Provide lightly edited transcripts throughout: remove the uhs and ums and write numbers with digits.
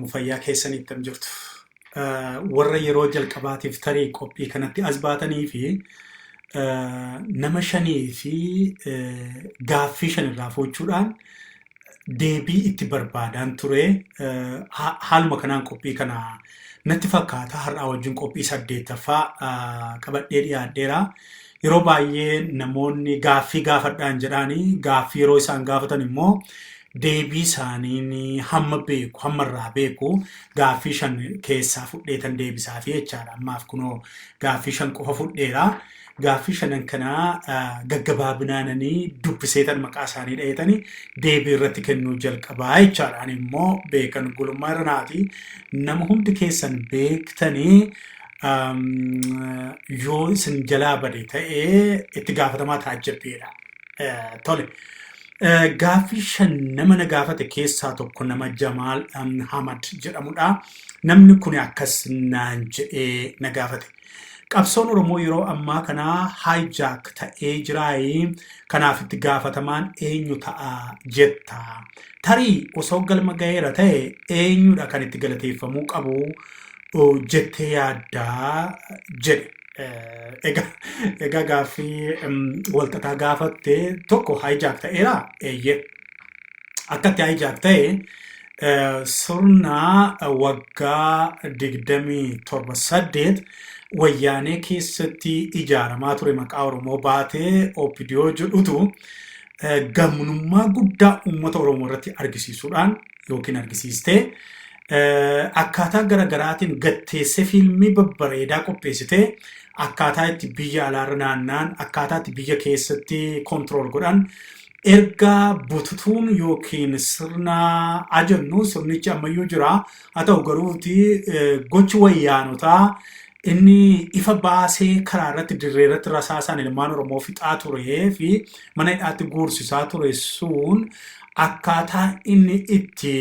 galatoom fayyaa keessanitti tam jirtu. Warra yeroo jalqabaatiif tarii qophii kanatti as baatanii fi nama shanii fi gaaffii shanirraa fuuchuudhaan deebii itti barbaadaan ture. Haaluma kanaan qophii kana natti fakkaata har'aa wajjin qophii 8ffaa qabadhee dhiyaadheera. Yeroo baay'ee namoonni gaaffii gaafadhaan jedhaanii gaaffii yeroo isaan gaafatan immoo deebii isaanii hamma beeku hammarraa beeku gaaffii 5 keessaa fudheetan deebisaaf jechaadha. Ammaaf kunoo gaaffii 5 qofa fudheera. Gaaffii 5 kana gaggabaabinaananii dubbiseetan maqaa isaanii dhahetanii deebii irratti kennuu jalqabaa jechaadha. Ani immoo Beekan gulummaa Ereenaati. Nama hundi keessan beektanii yoo isin jalaa bade ta'ee itti gaafatamaa taajjabbeedha. Tole. Gaaffii 5 nama na gaafate keessaa tokko nama Jamaal Hamad jedhamudha. Namni kun akkas naan jedhee na gaafate. Qabsoon Oromoo yeroo ammaa kana hijack ta'ee jiraayi. Kanaaf itti gaafatamaan eenyu ta'a jetta. Tarii osoo galma gaheera ta'e eenyudha kan itti galateeffamuu qabu jettee yaaddaa jedhe. Egaa gaaffii walxaxaa gaafatte tokko hijack ta'eera eeyyee. Akkatti hijack ta'e sirna waggaa 27 wayyaanee keessatti ijaaramaa ture maqaa Oromoo baatee OPDO jedhutu gamnummaa guddaa uummata Oromoo irratti argisiisuudhaan yookiin argisiistee akkaataa garagaraatiin gatteesse fiilmii babbareedaa qopheessitee akkaataa itti biyya alaarra naannaan akkaataa itti biyya keessatti kontrol godhan erga bututuun yookiin sirna ajannu sirnichi ammayyuu jira haa ta'u garuuti gochi wayyaanotaa inni ifa baasee karaa irratti dirree irratti rasaasaan ilmaan Oromoo fixaa turee fi mana hidhaatti guursisaa ture sun akkaataa inni itti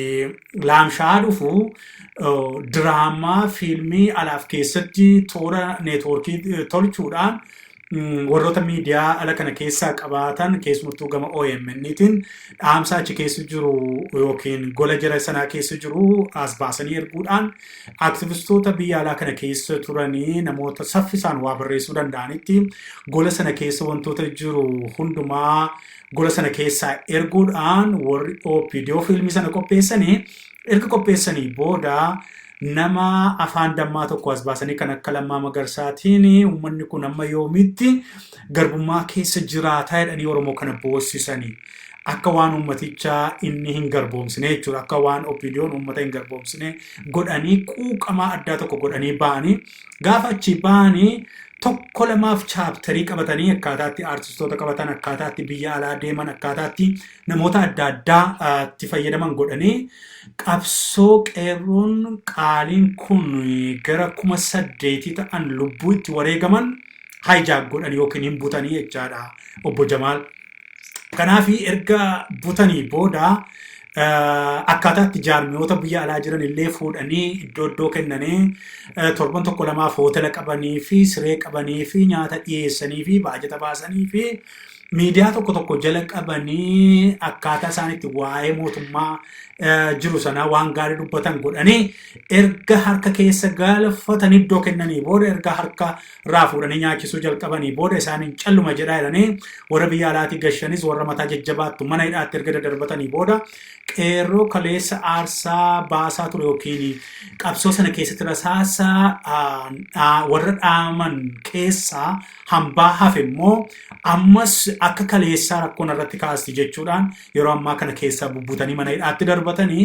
laamshaa dhufu diraamaa fiilmii alaaf keessatti toora neetwoorkii tolchuudhaan warroota miidiyaa ala kana keessaa qabaatan keessumattuu gama OMN'tiin dhaamsa achi keessa jiru yookiin gola jara sanaa keessa jiru as baasanii erguudhaan aktivistoota biyya alaa kana keessa turanii namoota saffisaan waa barreessuu danda'anitti gola sana keessa wantoota jiru hundumaa gola sana keessaa erguudhaan warri OPDO fiilmii sana qopheessanii erga qopheessanii booda nama afaan dammaa tokko as baasanii kan akka Lammaa Magarsaatiin uummanni kun amma yoomitti garbummaa keessa jiraataa jedhanii Oromoo kana boossisanii akka waan uummatichaa inni hin garboomsine jechuudha. Akka waan OPDO'n uummata hin garboomsine godhanii quuqamaa addaa tokko godhanii ba'anii gaafa achi ba'anii tokko lamaaf chaaptarii qabatanii akkaataatti artistoota qabatan akkaataatti biyya alaa deeman akkaataatti namoota adda addaatti fayyadaman godhanii qabsoo qeerroon qaaliin kun gara 8,000 ta'an lubbuu itti wareegaman hijack godhan yookiin hin butanii jechaadha obbo Jamaal. Kanaaf erga butanii booda akkaataatti jaarmiyoota biyya alaa jiran illee fuudhanii iddoo kennanii torban tokko lamaaf hoteela qabanii fi siree qabanii fi nyaata dhiyeessanii fi baajata baasanii fi miidiyaa tokko jala qabanii akkaataa isaaniitti waa'ee mootummaa jiru sana waan gaarii dubbatan godhanii erga harka keessa galfatanii iddoo kennanii booda erga harka raafuudhanii nyaachisuu jalqabanii booda isaaniin calluma jedhaa jedhanii warra biyya alaatii gashanis warra mataa jajjabaattu mana hidhaatti erga dadarbatanii booda qeerroo kaleessa aarsaa baasaa ture yookiin qabsoo sana keessatti rasaasaa warra dhaaman keessaa hambaa hafe immoo ammas akka kaleessaa rakkoon irratti kaasti jechuudhaan yeroo ammaa kana keessaa bubbutanii mana hidhaatti darbatanii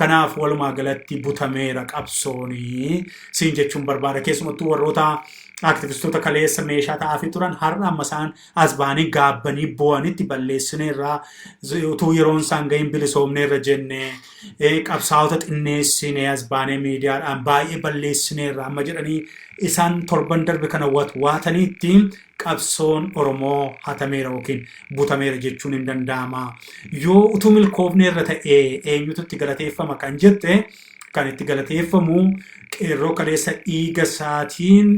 kanaaf walumaa galatti butameera qabsoonii siin jechuun barbaada. Keessumattuu warroota aktivistoota kaleessa meeshaa ta'aa turan har'a amma isaan as ba'anii gaabbanii bu'anitti balleessineerra utuu yeroon isaan gahin bilisoomneerra jennee qabsaa'ota xinneessinee as baanee miidiyaadhaan baay'ee balleessineerra amma jedhanii isaan torban darbe kana waataniitti qabsoon Oromoo hatameera yookiin butameera jechuun hin danda'ama. Yoo utuu milkoofneerra ta'e eenyutu itti galateeffama kan jette kan itti galateeffamu qeerroo kaleessa dhiiga isaatiin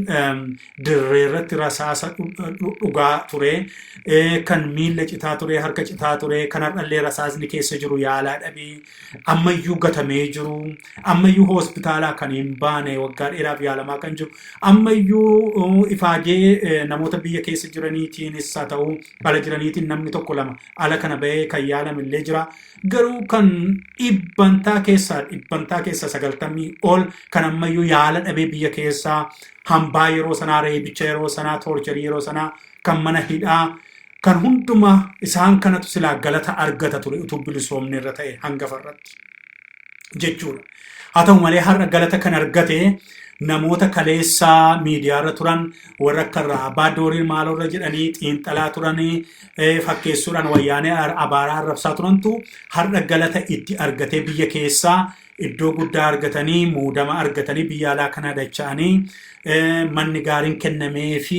dirree irratti rasaasa dhugaa ture kan miilla citaa ture harka citaa ture kan har'allee rasaasni keessa jiru yaalaa dhabee ammayyuu gatamee jiru ammayyuu hospitaalaa kan hin baane waggaa dheeraaf yaalamaa kan jiru ammayyuu ifaajee namoota biyya keessa jiraniitiinis haa ta'u ala jiraniitiin namni tokko lama ala kana bahee kan yaalamillee jira garuu kan dhibbantaa keessa 90 ol kan ammayyuu yaala dhabee biyya keessaa hambaa yeroo sanaa reebicha yeroo sanaa toorcharii yeroo sanaa kan mana hidhaa kan hunduma isaan kanatu silaa galata argata ture utuu bilisoomne irra ta'e hangafarratti jechuudha. Haa ta'u malee har'a galata kan argate namoota kaleessaa miidiyaarra turan warra akka raabaa doorii maalorra jedhanii xiinxalaa turanii fakkeessuudhaan wayyaanee abaaraa arrabsaa turantu har'a galata itti argatee biyya keessaa iddoo guddaa argatanii muudama argatanii biyya alaa kana dacha'anii manni gaariin kennamee fi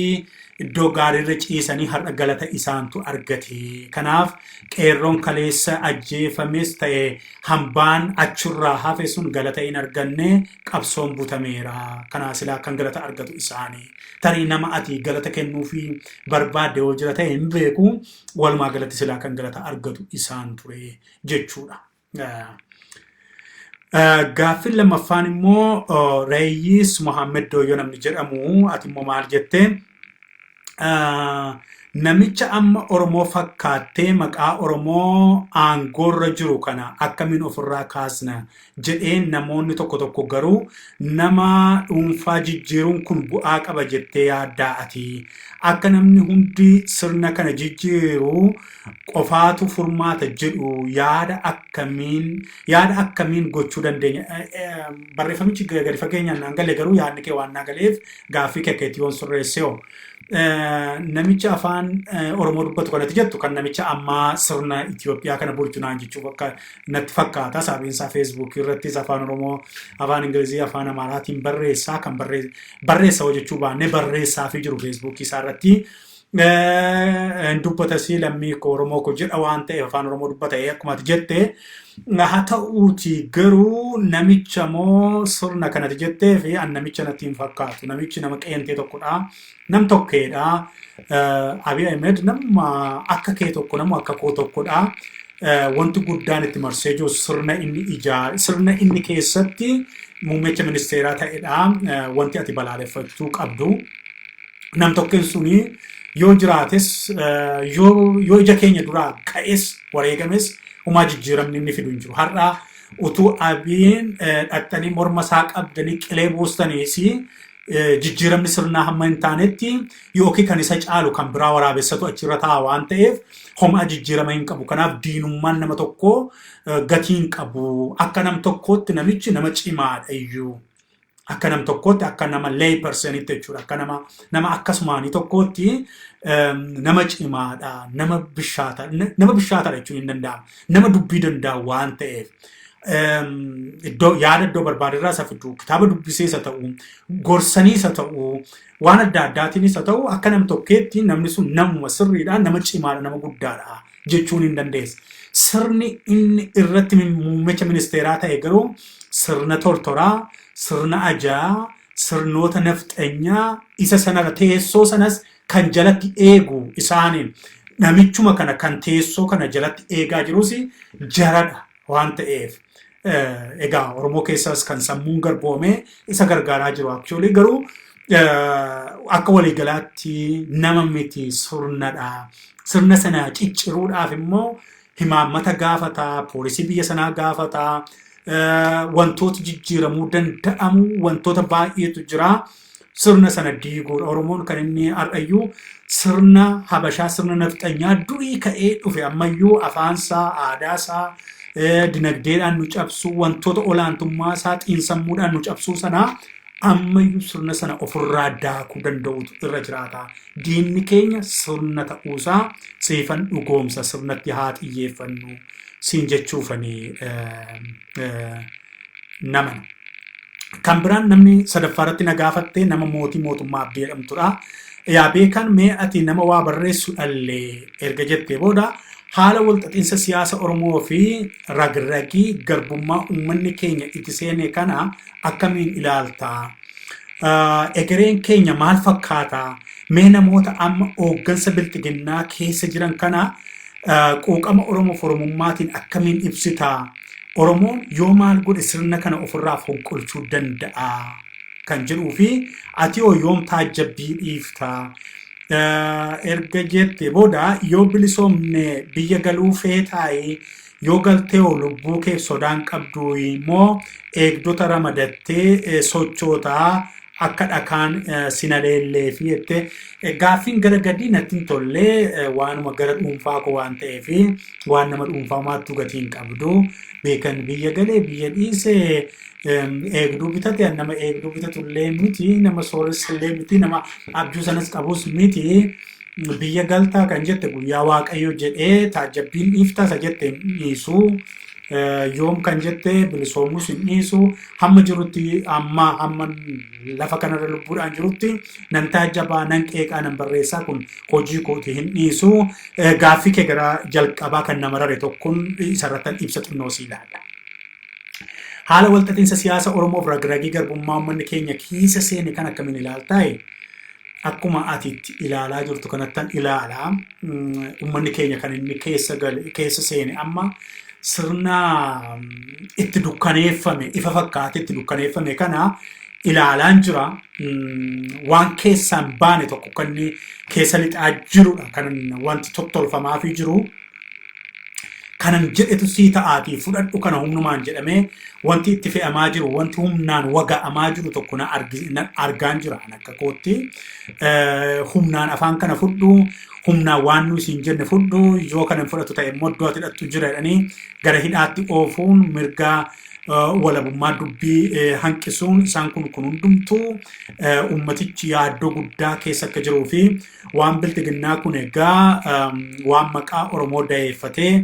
iddoo gaariirra ciisanii har'a galata isaantu argate. Kanaaf qeerroon kaleessa ajjeefames ta'e hambaan achirraa hafe sun galata hin arganne qabsoon butameera. Kanaa silaa kan galata argatu isaanii. Tarii nama ati galata kennuu fi barbaadde yoo jira ta'e hin beeku walumaa galatti silaa kan galata argatu isaan ture jechuudha. Gaaffiin lammaffaan immoo Reeyyis Mohammed Dooyyoo namni jedhamu ati immoo maal jettee namicha amma Oromoo fakkaattee maqaa Oromoo aangoorra jiru kana akkamiin ofirraa kaasna jedheen namoonni tokko garuu nama dhuunfaa jijjiiruun kun bu'aa qaba jettee yaaddaa ati akka namni hundi sirna kana jijjiiru qofaatu furmaata jedhu yaada akkamiin gochuu dandeenya barreeffamichi gadi fageenyaan naan galee garuu yaadni kee waan naa galeef gaaffii keekeetiyoon sirreessee namicha afaan Oromoo dubbatu kanatti jettu kan namicha ammaa sirna Itoophiyaa kana bulchunaan jechuun akka natti fakkaata sabiinsaa Facebook irratti afaan Oromoo afaan Ingilizii afaan Amaaraatiin barreessaa kan barreessa hojjechuu baannee barreessaa fi jiru Facebook isaa irratti dubbata si lammii Oromoo ko jedha waan ta'eef afaan Oromoo dubbata akkuma ati jette haa ta'uuti garuu namicha moo sirna kanatti jettee fi namicha natti hin fakkaatu namichi nama qeentee tokkodha nam tokkeedha Abiy Ahmed nama akka kee tokko nama akka koo tokkodha wanti guddaan itti marsee jiru sirna inni keessatti muummicha ministeeraa ta'edha wanti ati balaaleffachuu qabdu nam tokkeen suni yoo jiraates yoo ija keenya duraa ka'es wareegames umaa jijjiiramni inni fidu hin jiru har'a utuu Abiyin dhattanii morma isaa qabdanii qilee buustaniisi jijjiiramni sirnaa hamma hin taanetti yookiin kan isa caalu kan biraa waraabessatu achirra taa'a waan ta'eef homaa jijjiirama hin qabu kanaaf diinummaan nama tokko gatii hin qabu akka nam tokkootti namichi nama cimaadha iyyuu akka nam tokkootti akka nama lay personitti jechuudha akka nama akkasumaanii tokkootti nama cimaadha nama bishaataadha jechuun hin danda'amu nama dubbii danda'u waan ta'eef yaada iddoo barbaadirraa isa fidu kitaaba dubbisee isa ta'u gorsanii isa ta'u waan adda addaatiin isa ta'u akka nam tokkeetti namni sun namuma sirriidha nama cimaadha nama guddaadha jechuun hin dandeessa. Sirni inni irratti muummicha ministeeraa ta'e garuu sirna tortoraa sirna ajaa sirnoota nafxanyaa isa sanarra teessoo sanas kan jalatti eegu isaaniin namichuma kana kan teessoo kana jalatti eegaa jirus jaradha waan ta'eef egaa Oromoo keessaas kan sammuun garboomee isa gargaaraa jiru actually garuu akka waliigalaatti nama miti sirnadha sirna sana cicciruudhaaf immoo himaammata gaafataa poolisii biyya sanaa gaafataa wantoota jijjiiramuu danda'amu wantoota baay'eetu jira sirna sana diiguudha Oromoon kan inni har'ayyuu sirna Habashaa sirna nafxanyaa durii ka'ee dhufe ammayyuu afaansaa aadaasaa dinagdeedhaan nu cabsuu wantoota olaantummaa isaa xiinsammuudhaan nu cabsuu sanaa ammayyuu sirna sana ofirraa daakuu danda'utu irra jiraata diinni keenya sirna ta'uusaa seefan dhugoomsa sirnatti haa xiyyeeffannu siin jechuufanii nama kan biraan namni sadaffaarratti na gaafatte nama mootummaa Abdii jedhamtudha yaa Beekan mee ati nama waa barreessu dhallee erga jettee booda haala walxaxiinsa siyaasa Oromoo fi ragragii garbummaa uummanni keenya itti seene kana akkamiin ilaalta? Egereen keenya maal fakkaata? Mee namoota amma hooggansa bilxiginnaa keessa jiran kana quuqama Oromoo Oromummaatiin akkamiin ibsita? Oromoon yoo maal godhe sirna kana ofirraa fonqolchuu danda'a kan jedhuu fi ati yoom taajjabbii dhiifta? Erga jette booda yoo bilisoomne biyya galuu feetaay yoo galtee lubbuu kee sodaan qabdu immoo eegdota ramadattee sochootaa akka dhakaan sinaleellee fi jette gaaffiin gara gadii natti hin tolle waanuma gara dhuunfaa koo waan ta'eef waan nama dhuunfaamaattu gatiin qabdu beekan biyya galee biyya dhiisee eegduu bitate nama eegduu bitatullee miti nama sooressallee miti nama abjuu sanas qabus miti biyya galtaa kan jette guyyaa waaqayyo jedhee taajjabbiin dhiiftaasa jette dhiisu yoom kan jette bilisoomus hin dhiisu hamma jirutti hamma lafa kanarra lubbuudhaan jirutti nan taajjabaa nan qeeqaa nan barreessaa kun hojii kooti hin dhiisu gaaffii kee gara jalqabaa kan nama rare tokkoon isarrattan ibsa xinnoo siilaadha. Haala walxaxiinsa siyaasa Oromoof ragragii garbummaa uummanni keenya keessa seene kan akkamiin ilaaltaa? Akkuma ati ilaalaa jirtu kanattan ilaalaa uummanni keenya kan inni keessa seene amma sirna itti dukkaneeffame ifa fakkaate itti dukkaneeffame kana ilaalaan jira waan keessaan baane tokko kan keessa lixaa jirudha kan wanti tottolfamaa fi jiru kanan jedhetu sii ta'aatii fudhadhu kana humnumaan jedhamee wanti itti fe'amaa jiru wanti humnaan waga'amaa jiru tokko na argaan jira akka kootti humnaan afaan kana fudhu humnaan waan nu siin jenne fudhu yoo kanan fudhatu ta'e immoo iddoo ati hidhattu jira jedhanii gara hidhaatti oofuun mirgaa walabummaa dubbii hanqisuun isaan kun hundumtuu ummatichi yaaddoo guddaa keessa akka jiruu fi waan biltiginnaa kun egaa waan maqaa Oromoo dayeeffatee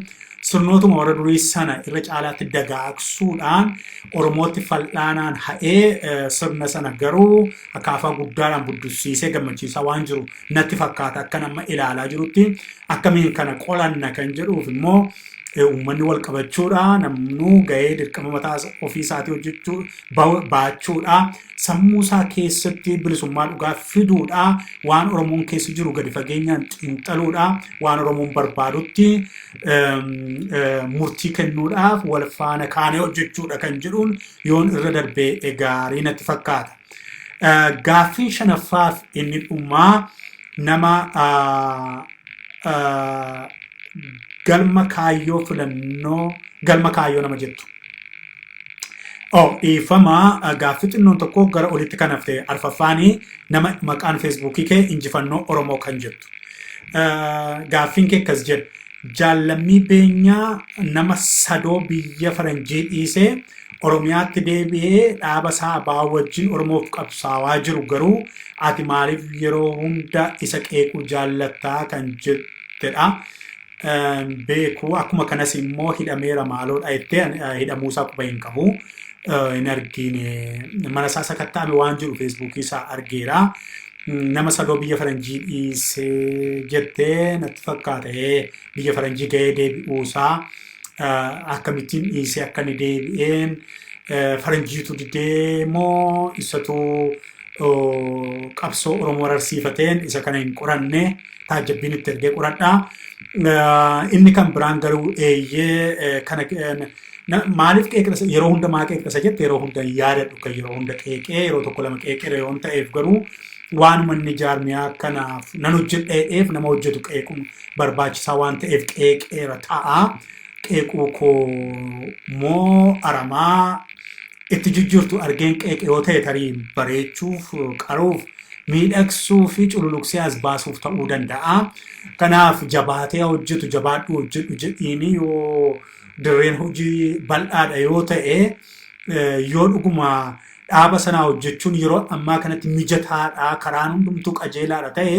sirnootuma warra durii sana irra caalaatti dagaagsuudhaan Oromootti fal'aanaan ha'ee sirna sana garuu akaafaa guddaadhaan buddusiisee gammachiisaa waan jiru natti fakkaata akka nama ilaalaa jirutti akkamiin kana qolanna kan jedhuuf immoo uummanni wal qabachuudha namnu ga'ee dirqama mataa ofii isaatii hojjechuu baachuudha sammuu isaa keessatti bilisummaa dhugaa fiduudha waan Oromoon keessa jiru gadi fageenyaan xiinxaluudha waan Oromoon barbaadutti murtii kennuudhaaf wal faana kaanee hojjechuudha kan jedhuun yoon irra darbee gaarii natti fakkaata. Gaaffiin shanaffaaf inni dhumaa nama galma kaayyoo filannoo galma kaayyoo nama jettu. Dhiifama gaaffii xinnoon tokko gara olitti kan hafte arfaffaanii nama maqaan feesbuukii kee injifannoo Oromoo kan jettu. Gaaffiin kee akkas jedha. Jaallammii beenyaa nama sadoo biyya faranjii dhiisee Oromiyaatti deebi'ee dhaaba isaa abaa wajjin Oromoof qabsaawaa jiru garuu ati maaliif yeroo hunda isa qeequu jaallattaa kan jettedha. Beeku akkuma kanas immoo hidhameera maaloodha jettee hidhamuusaa quba hin qabu hin argine mana isaa sakattaame waan jiru feesbuukii isaa argeera nama sadoo biyya faranjii dhiisee jettee natti fakkaata biyya faranjii ga'ee deebi'uusaa akkamittiin dhiisee akka inni deebi'een faranjiitu didee moo isatu qabsoo Oromoo arsiifateen isa kana hin qoranne taajjabbiin itti ergee qoradhaa. Inni kan biraan garuu eeyyee kana maaliif qeeqasa yeroo hunda maa qeeqasa jette yeroo hunda yaadadhu kan yeroo hunda qeeqee yeroo tokko lama qeeqee yoo ta'eef garuu waan manni jaarmiyaa kanaaf nan hojjedheef nama hojjetu qeequun barbaachisaa waan ta'eef qeeqeera ta'a qeequu koo moo aramaa itti jijjiirtu argeen qeeqee yoo ta'e tarii bareechuuf qaruuf miidhagsuu fi cululuqsee as baasuuf ta'uu danda'a. Kanaaf jabaatee hojjetu jabaadhu hojjedhu jedhiini yoo dirreen hojii bal'aadha yoo ta'e yoo dhuguma dhaaba sanaa hojjechuun yeroo ammaa kanatti mijataadha karaan hundumtuu qajeelaadha ta'e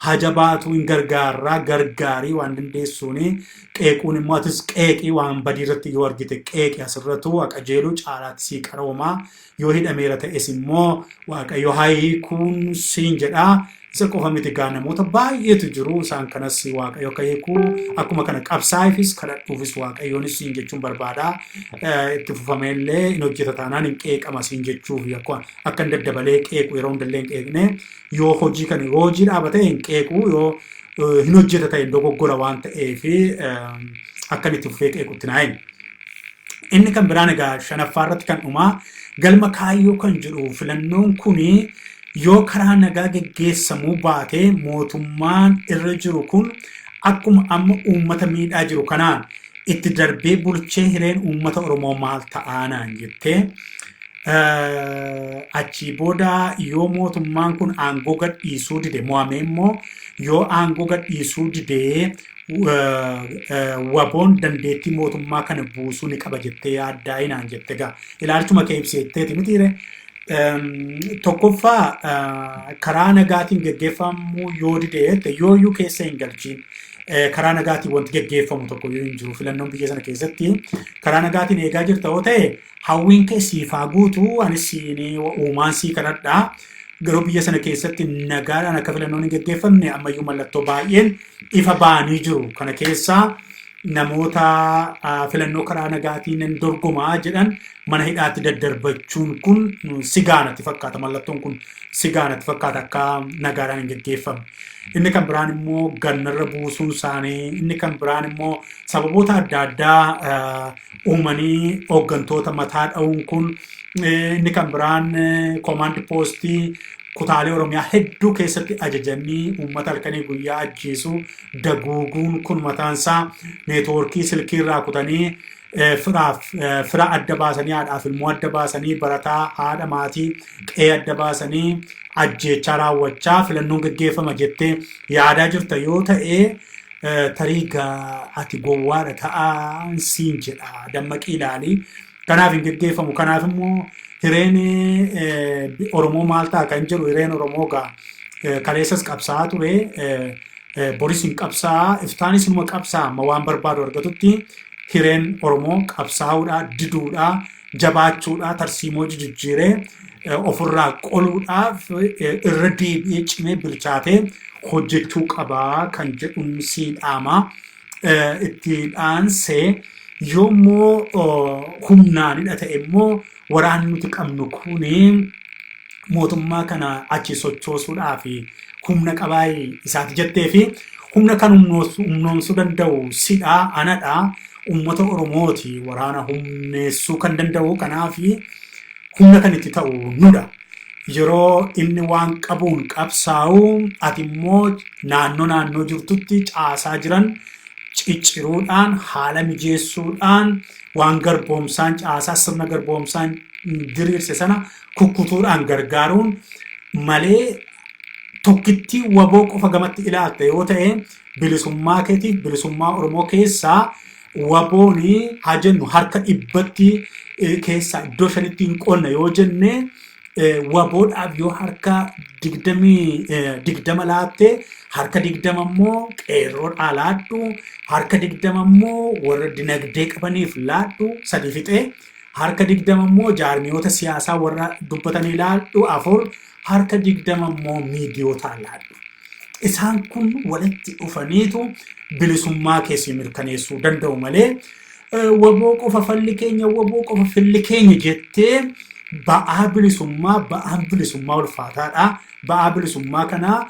hajabaatu hin gargaarraa gargaarii waan dandeessuuni qeequun immoo atis qeeqii waan badii irratti yoo argite qeeqii asirratu qajeeluu caalaatti sii qaroomaa yoo hidhameera ta'es immoo waaqayyo hiikuun siin jedhaa isa qofa miti gaa namoota baay'eetu jiru isaan kanas waaqayyo akka hiikuu akkuma kana qabsaa'ifis kadhadhuufis waaqayyoonis siin jechuun barbaada itti fufameellee hin hojjeta taanaan hin qeeqama siin jechuuf akka hin daddabalee qeequ yeroo hundallee hin qeeqne yoo hojii kan hojii dhaabate hin qeequ yoo hin hojjeta ta'e dogoggora waan ta'eef akka itti fufee qeequtti naayin. Inni kan biraan egaa shanaffaa irratti kan dhumaa galma kaayyoo kan jedhu filannoon kuni yoo karaa nagaa geggeessamuu baate mootummaan irra jiru kun akkuma amma uummata miidhaa jiru kanaan itti darbee bulchee hireen uummata Oromoo maal ta'aanaan jettee achii booda yoo mootummaan kun aangoo gadhiisuu dide mo'amee immoo yoo aangoo gadhiisuu didee waboon dandeettii mootummaa kana buusuu ni qaba jettee yaaddaa'inaan jette gaa ilaalchuma kee ibseetteeti mitiire. Tokkoffaa karaa nagaatiin geggeeffamuu yoo didee yooyyuu keessa hin galchiin karaa nagaatiin wanti geggeeffamu tokko yoo hin jiru filannoon biyya sana keessatti karaa nagaatiin eegaa jirta yoo ta'e hawwiin kee siifaa guutuu anis uumaan sii kadhadhaa garuu biyya sana keessatti nagaadhaan akka filannoon hin geggeeffamne ammayyuu mallattoo baay'een ifa ba'anii jiru kana keessaa namoota filannoo karaa nagaatiin dorgomaa jedhan mana hidhaatti daddarbachuun kun sigaanatti fakkaata mallattoon kun sigaanatti fakkaata akka nagaadhaan hin geggeeffamne. Inni kan biraan immoo gannarra buusuun isaanii inni kan biraan immoo sababoota adda addaa uumanii hooggantoota mataa dha'uun kun inni kan biraan koomaandi poostii kutaalee Oromiyaa hedduu keessatti ajajanii uummata halkanii guyyaa ajjeesuu daguuguun kun mataansaa neetwoorkii silkii irraa kutanii fira adda baasanii haadhaaf ilmoo adda baasanii barataa haadha maatii qe'ee adda baasanii ajjeechaa raawwachaa filannoon geggeeffama jettee yaadaa jirta yoo ta'e tariigaa ati gowwaadha ta'aa siin jedha dammaqii ilaalii kanaaf hin geggeeffamu kanaaf immoo hireen Oromoo maal ta'a kan jedhu hireen Oromoo gaa kaleessas qabsaa ture boris hin qabsaa iftaanis inuma qabsaa amma waan barbaadu argatutti hireen Oromoo qabsaa'uudhaa diduudhaa jabaachuudhaa tarsiimoo jijjiiree ofirraa qoluudhaaf irra deebi'ee cimee bilchaatee hojjechuu qabaa kan jedhuun siidhaamaa itti dhaansee yoommoo humnaanidha ta'e immoo waraanni nuti qabnu kuni mootummaa kana achi sochoosuudhaaf humna qabaayii isaati jettee fi humna kan humnoomsuu danda'u sidhaa anadhaa uummata Oromooti waraana humneessuu kan danda'u kanaaf humna kan itti ta'u nudha. Yeroo inni waan qabuun qabsaa'u ati immoo naannoo jirtutti caasaa jiran cicciruudhaan haala mijeessuudhaan waan garboomsaan caasaa sirna garboomsaan diriirse sana kukkutuudhaan gargaaruun malee tokkitti waboo qofa gamatti ilaalte yoo ta'e bilisummaa keetiif bilisummaa Oromoo keessaa wabooni haa jennu harka dhibbatti keessaa iddoo shanitti hin qonna yoo jenne waboodhaaf yoo harka 20 laatte harka 20 immoo qeerroodhaa laaddu harka 20 immoo warra dinagdee qabaniif laaddu sadii fixee harka 20 immoo jaarmiyoota siyaasaa warra dubbatanii laaddu afur harka 20 immoo miidiyootaa laaddu. Isaan kun walitti dhufaniitu bilisummaa keessi mirkaneessuu danda'u malee waboo qofa falli keenya waboo qofa filli keenya jettee ba'aan bilisummaa ulfaataadha. Ba'aa bilisummaa kanaa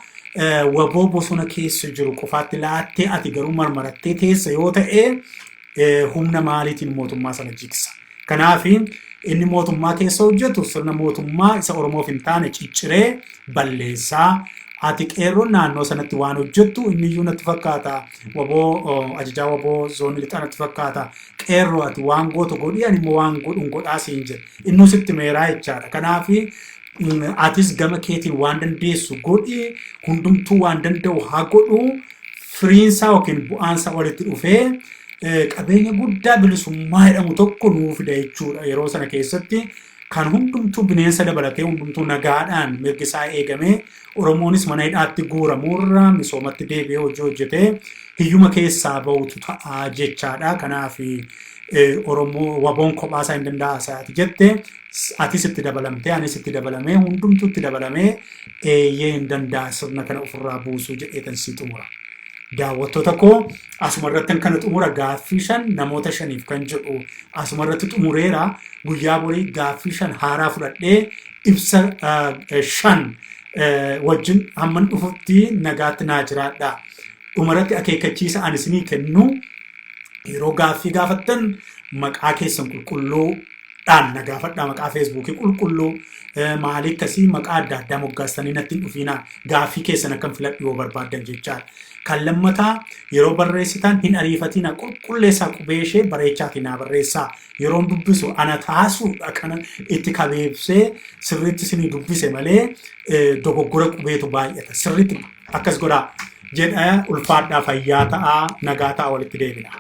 waboo bosona keessa jiru qofaatti laattee ati garuu marmarattee teessa yoo ta'e humna maaliitiin mootummaa sana jigsa. Kanaaf inni mootummaa keessa hojjetu sirna mootummaa isa Oromoof hin taane cicciree balleessaa ati qeerroon naannoo sanatti waan hojjettu inni iyyuu natti fakkaata waboo ajajaa waboo zoonii lixaa natti fakkaata qeerroo ati waan gootu godhi ani immoo waan godhuun godhaa siin jedhe innuu sitti meeraa jechaadha. Kanaaf atis gama keetiin waan dandeessu godhi hundumtuu waan danda'u haa godhu firiinsaa yookiin bu'aansa walitti dhufee qabeenya guddaa bilisummaa jedhamu tokko nuuf fida jechuudha. Yeroo sana keessatti kan hundumtuu bineensa dabalatee hundumtuu nagaadhaan mirgi isaa eegamee Oromoonis mana hidhaatti guuramurra misoomatti deebi'ee hojii hojjetee hiyyuma keessaa ba'utu ta'a jechaadha. Kanaaf Oromoo waboon kophaa isaa hin danda'asaati jette atis itti dabalamtee anis itti dabalamee hundumtuu itti dabalamee eeyyee hin danda'a sirna kana ofirraa buusuu jedheetan si xumura. Daawwattoota koo asumarratti kana xumura gaaffii 5 namoota 5f kan jedhu asumarratti xumureera. Guyyaa borii gaaffii 5 haaraa fudhadhee ibsa 5 wajjin hamman dhufutti nagaatti naa jiraadha. Dhumarratti akeekkachiisa ani isinii kennu yeroo gaaffii gaafattan maqaa keessan qulqulluudhaan na gaafadhaa. Maqaa feesbuukii qulqulluu maalii akkasii maqaa adda addaa moggaastanii natti hin dhufiinaa. Gaaffii keessan akkam filadhu yoo barbaaddan jechaadha. Kan lammataa yeroo barreessitan hin ariifatina qulqulleessaa qubee ishee bareechaatiin naa barreessaa. Yeroo dubbisu ana taasuudha kana itti kabeebsee sirriitti isinii dubbise malee dogoggora qubeetu baay'ata. Sirriitti akkas godhaa jedha. Ulfaadhaa fayyaa ta'aa nagaa ta'aa walitti deebina.